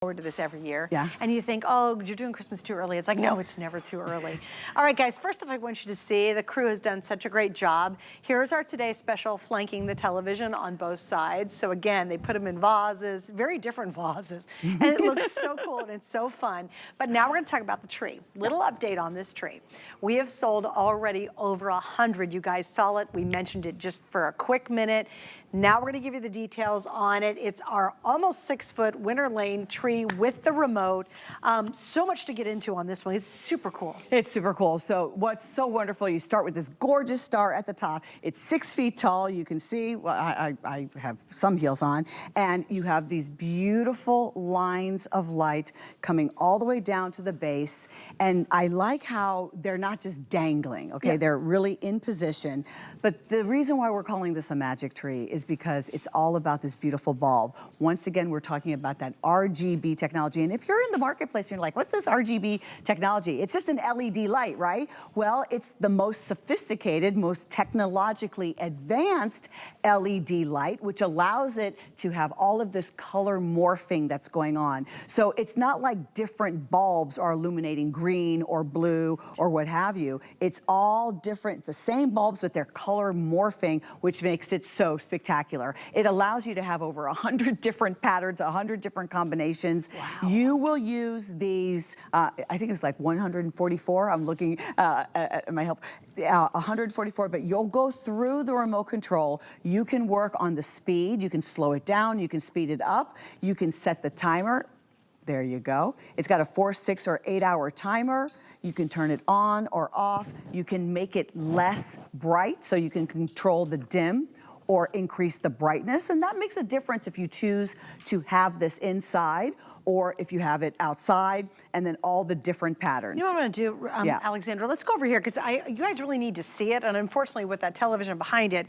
forward to this every year. Yeah. And you think, oh, you're doing Christmas too early. It's like, no, it's never too early. All right, guys, first off, I want you to see the crew has done such a great job. Here's our Today Special flanking the television on both sides. So again, they put them in vases, very different vases. And it looks so cool and it's so fun. But now we're gonna talk about the tree. Little update on this tree. We have sold already over 100. You guys saw it. We mentioned it just for a quick minute. Now we're gonna give you the details on it. It's our almost 6-foot Winter Lane tree with the remote. So much to get into on this one. It's super cool. It's super cool. So what's so wonderful, you start with this gorgeous star at the top. It's 6 feet tall. You can see, well, I have some heels on, and you have these beautiful lines of light coming all the way down to the base. And I like how they're not just dangling, okay? Yeah. They're really in position. But the reason why we're calling this a magic tree is because it's all about this beautiful bulb. Once again, we're talking about that RGB technology. And if you're in the marketplace and you're like, what's this RGB technology? It's just an LED light, right? Well, it's the most sophisticated, most technologically advanced LED light, which allows it to have all of this color morphing that's going on. So it's not like different bulbs are illuminating green or blue or what have you. It's all different, the same bulbs, but they're color morphing, which makes it so spectacular. It allows you to have over 100 different patterns, 100 different combinations. Wow. You will use these, I think it was like 144. I'm looking at my help, 144, but you'll go through the remote control. You can work on the speed. You can slow it down. You can speed it up. You can set the timer. There you go. It's got a 4, 6, or 8 hour timer. You can turn it on or off. You can make it less bright, so you can control the dim or increase the brightness. And that makes a difference if you choose to have this inside or if you have it outside, and then all the different patterns. You know what I'm gonna do, Alexandra? Let's go over here, because you guys really need to see it, and unfortunately with that television behind it,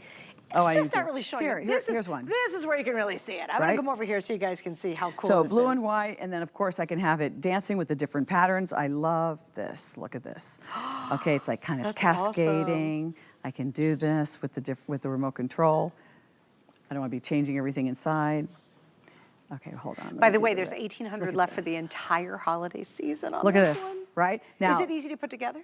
it's just not really showing you. Here's one. This is where you can really see it. I'm gonna come over here so you guys can see how cool this is. So blue and white, and then of course I can have it dancing with the different patterns. I love this, look at this. Okay, it's like kind of cascading. Awesome. I can do this with the remote control. I don't want to be changing everything inside. Okay, hold on. By the way, there's 1,800 left for the entire holiday season on Look at this one. Right? Now, is it easy to put together?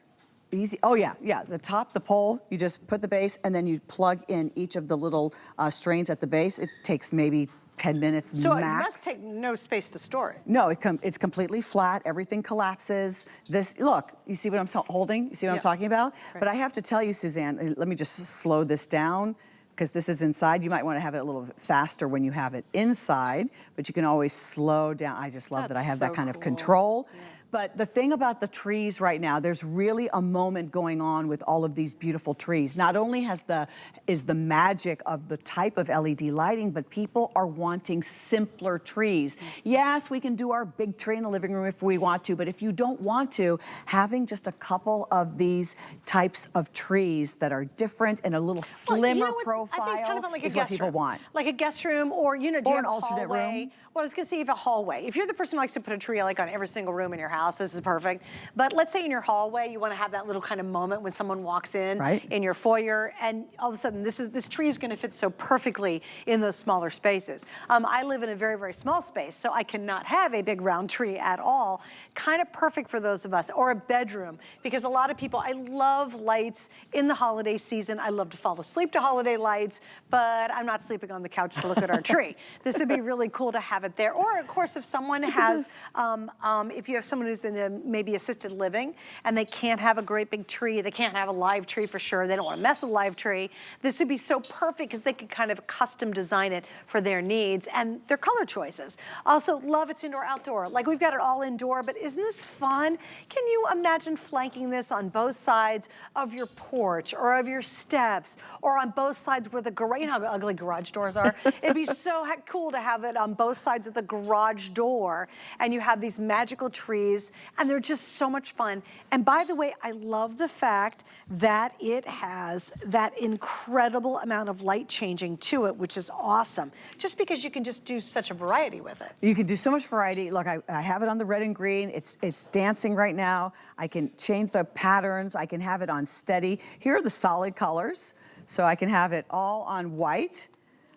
Easy. Oh yeah, yeah. The top, the pole, you just put the base, and then you plug in each of the little strains at the base. It takes maybe 10 minutes max. So it must take no space to store it. No, it's completely flat. Everything collapses. This, look, you see what I'm holding? You see what I'm talking about? Right. But I have to tell you, Suzanne, let me just slow this down, because this is inside. You might want to have it a little faster when you have it inside, but you can always slow down. I just love that I have that kind of control. Yeah. But the thing about the trees right now, there's really a moment going on with all of these beautiful trees. Not only is the magic of the type of LED lighting, but people are wanting simpler trees. Yes, we can do our big tree in the living room if we want to, but if you don't want to, having just a couple of these types of trees that are different and a little slimmer profile, I think it's kind of like is what people want. Like a guest room, or do you an alternate room. Well, I was gonna say, if a hallway. If you're the person who likes to put a tree like on every single room in your house, this is perfect. But let's say in your hallway, you want to have that little kind of moment when someone walks in, in your foyer, and all of a sudden this tree is going to fit so perfectly in those smaller spaces. I live in a very, very small space, so I cannot have a big round tree at all. Kind of perfect for those of us, or a bedroom, because a lot of people, I love lights in the holiday season. I love to fall asleep to holiday lights, but I'm not sleeping on the couch to look at our tree. This would be really cool to have it there. Or of course, if someone has, if you have someone who's in a maybe assisted living and they can't have a great big tree, they can't have a live tree for sure, they don't want to mess with a live tree, this would be so perfect because they could kind of custom design it for their needs and their color choices. Also, love it's indoor outdoor. Like, we've got it all indoor, but isn't this fun? Can you imagine flanking this on both sides of your porch or of your steps, or on both sides where the garage, you know how ugly garage doors are? It'd be so cool to have it on both sides of the garage door, and you have these magical trees, and they're just so much fun. And by the way, I love the fact that it has that incredible amount of light changing to it, which is awesome, just because you can just do such a variety with it. You can do so much variety. Look, I have it on the red and green. It's dancing right now. I can change the patterns. I can have it on steady. Here are the solid colors. So I can have it all on white.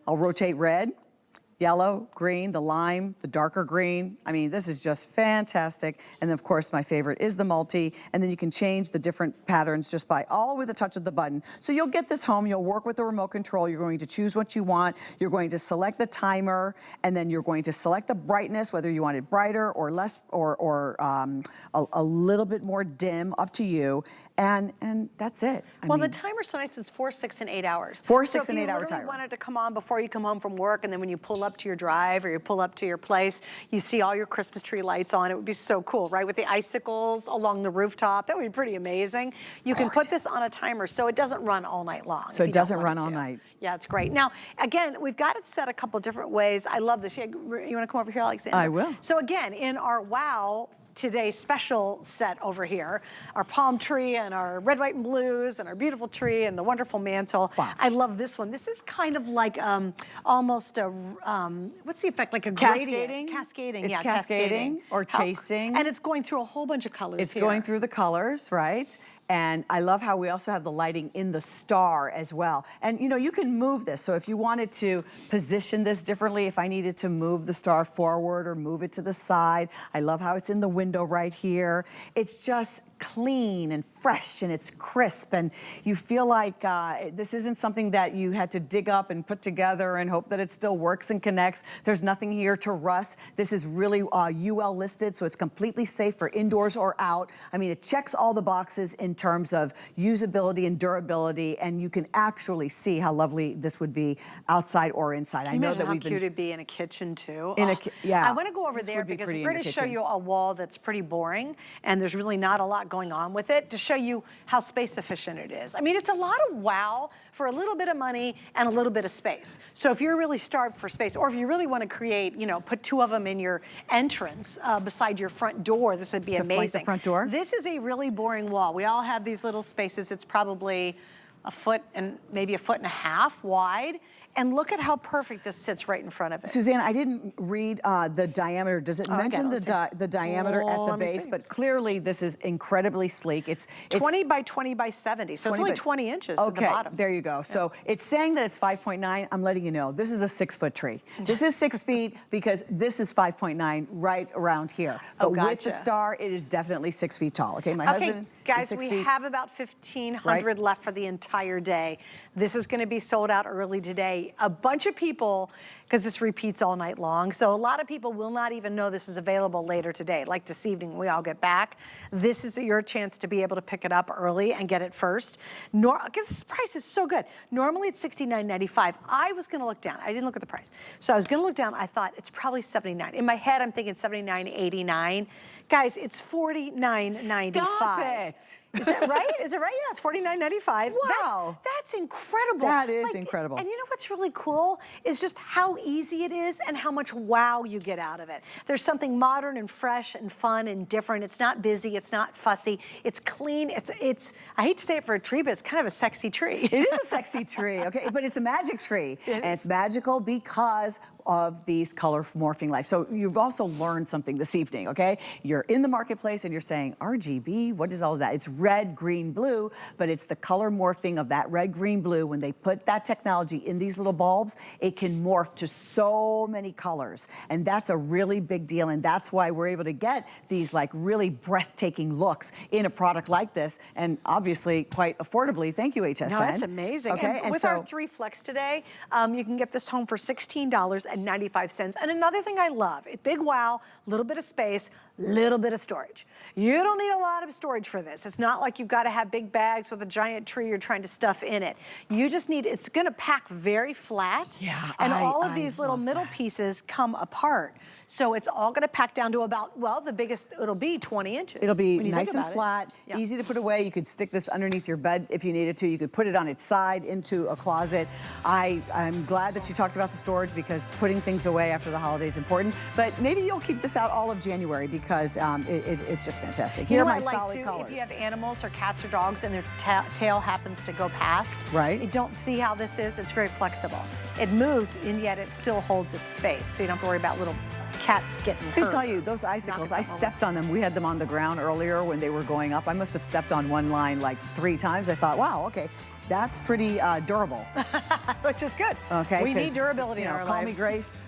I'll rotate red. yellow, green, the lime, the darker green. I mean, this is just fantastic. And then of course, my favorite is the multi. And then you can change the different patterns just by all with a touch of the button. So you'll get this home, you'll work with the remote control. You're going to choose what you want. You're going to select the timer, and then you're going to select the brightness, whether you want it brighter or less, or a little bit more dim, up to you. And that's it. I mean, the timer's so nice, it's 4, 6, and 8 hours. 4, 6, and 8 hour So if you timer. literally wanted to come on before you come home from work, and then when you pull up to your drive or you pull up to your place, you see all your Christmas tree lights on, it would be so cool, right? With the icicles along the rooftop, that would be pretty amazing. You can put this on a timer so it doesn't run all night long. So it doesn't run all night. Yeah, it's great. Now, again, we've got it set a couple different ways. I love this. You want to come over here, Alexander? I will. So again, in our Wow Today special set over here, our palm tree and our red, white, and blues and our beautiful tree and the wonderful mantle. Wow. I love this one. This is kind of like almost a, what's the effect? Like a Cascading? Cascading, It's yeah, cascading or chasing. And it's going through a whole bunch of colors It's here. going through the colors, right? And I love how we also have the lighting in the star as well. And you know, you can move this. So if you wanted to position this differently, if I needed to move the star forward or move it to the side, I love how it's in the window right here. It's just clean and fresh and it's crisp, and you feel like this isn't something that you had to dig up and put together and hope that it still works and connects. There's nothing here to rust. This is really UL listed, so it's completely safe for indoors or out. I mean, it checks all the boxes in terms of usability and durability, and you can actually see how lovely this would be outside or inside. Can you imagine how cute it'd be in a kitchen too? Yeah. I want to go over there because we're going to show you a wall that's pretty boring, and there's really not a lot going on with it, to show you how space efficient it is. I mean, it's a lot of wow for a little bit of money and a little bit of space. So if you're really starved for space, or if you really want to create, you know, put 2 of them in your entrance beside your front door, this would be amazing. Flank the front door? This is a really boring wall. We all have these little spaces. It's probably a foot and maybe a foot and a half wide. And look at how perfect this sits right in front of it. Suzanne, I didn't read the diameter. Does it mention the diameter at the base? But clearly this is incredibly sleek. It's 20 by 20 by 70, so it's only 20 inches to the bottom. There you go. Yeah. So it's saying that it's 5.9. I'm letting you know, this is a 6-foot tree. This is 6 feet because this is 5.9 right around here. But with the star, it is definitely 6 feet tall. Okay, my husband guys, is 6 we feet. have about 1,500 left for the entire day. This is going to be sold out early today. A bunch of people, because this repeats all night long, so a lot of people will not even know this is available later today. Like this evening, we all get back. This is your chance to be able to pick it up early and get it first. This price is so good. Normally it's $69.95. I was going to look down. I didn't look at the price. So I was going to look down. I thought it's probably $79. In my head, I'm thinking $79.89. Guys, it's $49.95. Stop it. Is that right? Is it right? Yeah, it's $49.95. Wow. That's incredible. That is incredible. And you know what's really cool is just how easy it is and how much wow you get out of it. There's something modern and fresh and fun and different. It's not busy. It's not fussy. It's clean. It's I hate to say it for a tree, but it's kind of a sexy tree. It is a sexy tree, okay? But it's a magic tree. And it's magical because of these color morphing lights. So you've also learned something this evening, okay? You're in the marketplace and you're saying, RGB, what is all of that? It's red, green, blue, but it's the color morphing of that red, green, blue. When they put that technology in these little bulbs, it can morph to so many colors. And that's a really big deal. And that's why we're able to get these like really breathtaking looks in a product like this. And obviously quite affordably. Thank you, HSN. No, that's amazing. Okay, and with our 3 Flex today, you can get this home for $16.95. And another thing I love, big wow, little bit of space, little bit of storage. You don't need a lot of storage for this. It's not like you've got to have big bags with a giant tree you're trying to stuff in it. You just need, it's going to pack very flat. Yeah, and all of these little middle pieces come apart. So it's all going to pack down to about, well, the biggest, it'll be 20 inches. It'll be nice and flat, easy to put away. You could stick this underneath your bed if you needed to. You could put it on its side into a closet. I'm glad that you talked about the storage because putting things away after the holiday is important. But maybe you'll keep this out all of January because it's just fantastic. Here are my solid colors. If you have animals or cats or dogs and their tail happens to go past, right? You don't see how this is. It's very flexible. It moves and yet it still holds its space. So you don't have to worry about little cats getting hurt. I can tell you, those icicles, I stepped on them. We had them on the ground earlier when they were going up. I must have stepped on one line like 3 times. I thought, wow, okay, that's pretty durable. Which is good. Okay. We need durability in our lives. Call me Grace.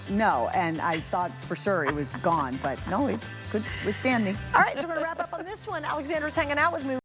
no, and I thought for sure it was gone, but no, it could withstand me. All right, so we're going to wrap up on this one. Alexandra's hanging out with me.